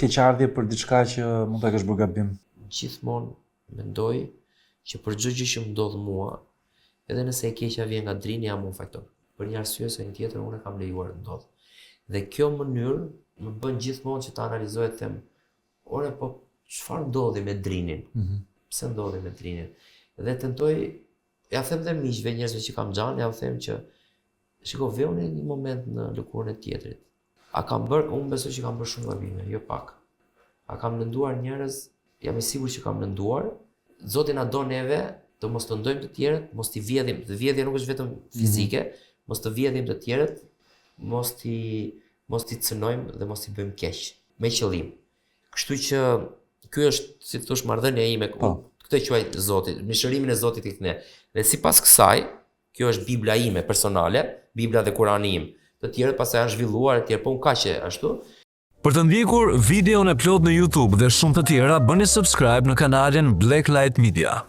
keqardhje për diçka që mund ta kesh bërë gabim? Gjithmonë mendoj që për çdo gjë që më ndodh mua, edhe nëse e keqja vjen nga drini, jam unë faktor. Për një arsye ose një tjetër unë e kam lejuar të ndodh. Dhe kjo mënyrë më bën gjithmonë që ta analizoj të them, ore po çfarë ndodhi me drinin? Pse ndodhi me drinin? Dhe tentoj, ja them dhe miqve, njerëzve që kam xhan, ja u them që shiko, veuni një moment në lëkurën e tjetrit. A kam bërë, unë besoj që kam bërë shumë gabime, jo pak. A kam lënduar njerëz, jam i sigurt që kam lënduar. Zoti na do neve të mos të ndojmë të tjerët, mos t'i vjedhim, të vjedhja nuk është vetëm fizike, mos të vjedhim të tjerët, mos t'i cënojmë dhe mos t'i bëjmë keq, me qëllim. Kështu që ky është, si thosh, marrëdhënia ime, këtë e quaj Zoti, mishërimin e Zotit i ne. Dhe sipas kësaj, kjo është Bibla ime personale, Bibla dhe Kurani im. Të tjerët pastaj janë zhvilluar e tjerë, po unë kaq e ashtu. Për të ndjekur videon e plot në YouTube dhe shumë të tjera, bëni subscribe në kanalin Blacklight Media.